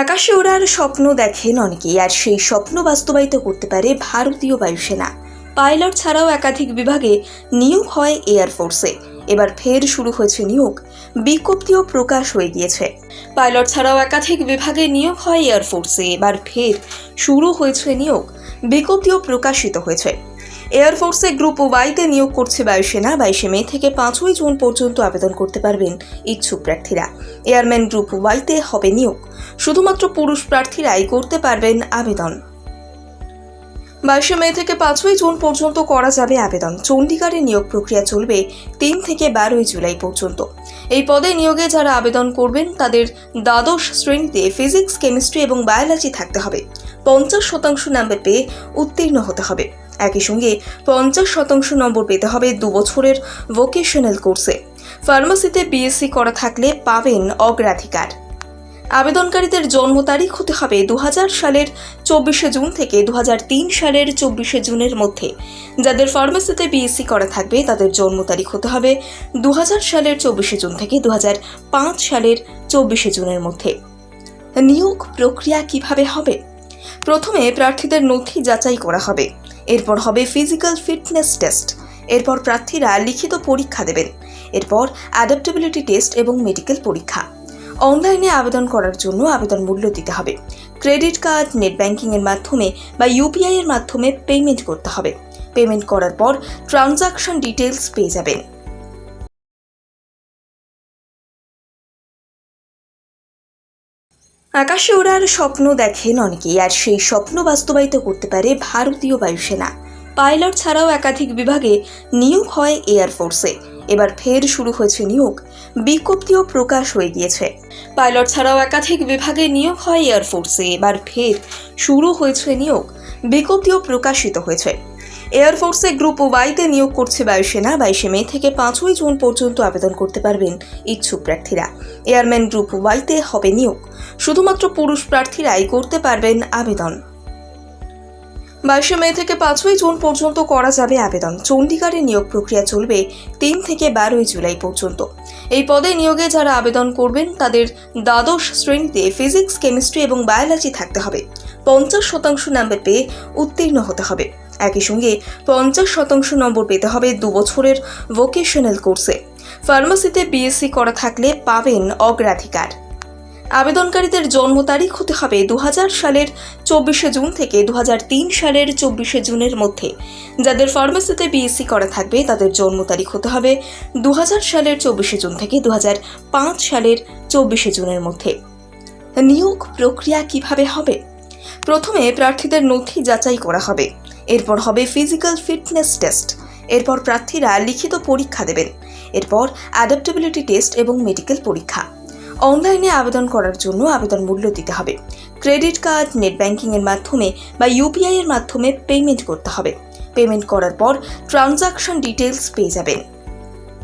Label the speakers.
Speaker 1: আকাশে ওড়ার স্বপ্ন দেখেন অনেকেই, আর সেই স্বপ্ন বাস্তবায়িত করতে পারে ভারতীয় বায়ুসেনা। পাইলট ছাড়াও একাধিক বিভাগে নিয়োগ হয় এয়ারফোর্সে। এবার ফের শুরু হয়েছে নিয়োগ, বিজ্ঞপ্তিও প্রকাশ হয়ে গিয়েছে। পাইলট ছাড়াও একাধিক বিভাগে নিয়োগ হয় এয়ারফোর্সে। এবার ফের শুরু হয়েছে নিয়োগ, বিজ্ঞপ্তিও প্রকাশিত হয়েছে। এয়ারফোর্সে গ্রুপ ওয়াইতে নিয়োগ করছে বায়ুসেনা। 22 মে থেকে 5ই জুন পর্যন্ত আবেদন করতে পারবেন ইচ্ছুক প্রার্থীরা। এয়ারম্যান গ্রুপ ওয়াইতে হবে নিয়োগ, শুধুমাত্র পুরুষ প্রার্থীরাই করতে পারবেন আবেদন। 22 মে থেকে 5ই জুন পর্যন্ত করা যাবে আবেদন। চণ্ডীগড়ে নিয়োগ প্রক্রিয়া চলবে 3 থেকে 12 জুলাই পর্যন্ত। এই পদে নিয়োগে যারা আবেদন করবেন তাদের দ্বাদশ শ্রেণীতে ফিজিক্স, কেমিস্ট্রি এবং বায়োলজি থাকতে হবে। 50% নম্বর পেয়ে উত্তীর্ণ হতে হবে। একই সঙ্গে 50% নম্বর পেতে হবে 2 বছরের ভোকেশনাল কোর্সে। ফার্মাসিতে বিএসসি করা থাকলে পাবেন অগ্রাধিকার। আবেদনকারীদের জন্ম তারিখ হতে হবে 2000 সালের 24 জুন থেকে 2003 সালের 24 জুনের মধ্যে। যাদের ফার্মাসিতে বিএসসি করা থাকবে তাদের জন্ম তারিখ হতে হবে 2000 সালের 24 জুন থেকে 2005 সালের 24 জুনের মধ্যে। নিয়োগ প্রক্রিয়া কিভাবে হবে? প্রথমে প্রার্থীদের নথি যাচাই করা হবে, এরপর হবে ফিজিক্যাল ফিটনেস টেস্ট, এরপর প্রার্থীরা লিখিত পরীক্ষা দেবেন, এরপর অ্যাডাপ্টেবিলিটি টেস্ট এবং মেডিকেল পরীক্ষা। অনলাইনে আবেদন করার জন্য আবেদন মূল্য দিতে হবে। ক্রেডিট কার্ড, নেট ব্যাংকিং এর মাধ্যমে বা ইউপিআই এর মাধ্যমে পেমেন্ট করতে হবে। পেমেন্ট করার পর ট্রানজাকশন ডিটেইলস পেয়ে যাবেন। আকাশে ওড়ার স্বপ্ন দেখেন অনেকেই, আর সেই স্বপ্ন বাস্তবায়িত করতে পারে ভারতীয় বায়ুসেনা। পাইলট ছাড়াও একাধিক বিভাগে নিয়োগ হয় এয়ারফোর্সে। এবার ফের শুরু হয়েছে নিয়োগ, বিজ্ঞপ্তিও প্রকাশ হয়ে গিয়েছে। পাইলট ছাড়াও একাধিক বিভাগে নিয়োগ হয় এয়ারফোর্সে। এবার ফের শুরু হয়েছে নিয়োগ, বিজ্ঞপ্তিও প্রকাশিত হয়েছে। এয়ারফোর্সে গ্রুপ ওয়াইতে নিয়োগ করছে বায়ুসেনা। 22 মে থেকে 5ই জুন পর্যন্ত আবেদন করতে পারবেন ইচ্ছুক প্রার্থীরা। এয়ারম্যান গ্রুপ ওয়াইতে হবে নিয়োগ, শুধুমাত্র পুরুষ প্রার্থীরাই করতে পারবেন আবেদন। 22 মে থেকে 5ই জুন পর্যন্ত করা যাবে আবেদন। চণ্ডীগড়ে নিয়োগ প্রক্রিয়া চলবে 3 থেকে 12 জুলাই পর্যন্ত। এই পদে নিয়োগে যারা আবেদন করবেন তাদের দ্বাদশ শ্রেণীতে ফিজিক্স, কেমিস্ট্রি এবং বায়োলজি থাকতে হবে। 50% নম্বর পেয়ে উত্তীর্ণ হতে হবে। একই সঙ্গে 50% নম্বর পেতে হবে 2 বছরের ভোকেশনাল কোর্সে। ফার্মাসিতে বিএসসি করা থাকলে পাবেন অগ্রাধিকার। আবেদনকারীদের জন্ম তারিখ হতে হবে 2000 সালের 24 জুন থেকে 2003 সালের 24 জুনের মধ্যে। যাদের ফার্মাসিতে বিএসসি করা থাকবে তাদের জন্ম তারিখ হতে হবে 2000 সালের 24 জুন থেকে 2005 সালের 24 জুনের মধ্যে। নিয়োগ প্রক্রিয়া কিভাবে হবে? প্রথমে প্রার্থীদের নথি যাচাই করা হবে, এরপর হবে ফিজিক্যাল ফিটনেস টেস্ট, এরপর প্রার্থীরা লিখিত পরীক্ষা দেবেন, এরপর অ্যাডাপ্টেবিলিটি টেস্ট এবং মেডিকেল পরীক্ষা। অনলাইনে আবেদন করার জন্য আবেদন মূল্য দিতে হবে। ক্রেডিট কার্ড, নেট ব্যাংকিং এর মাধ্যমে বা ইউপিআই এর মাধ্যমে পেমেন্ট করতে হবে। পেমেন্ট করার পর ট্রানজাকশন ডিটেইলস পেয়ে যাবেন।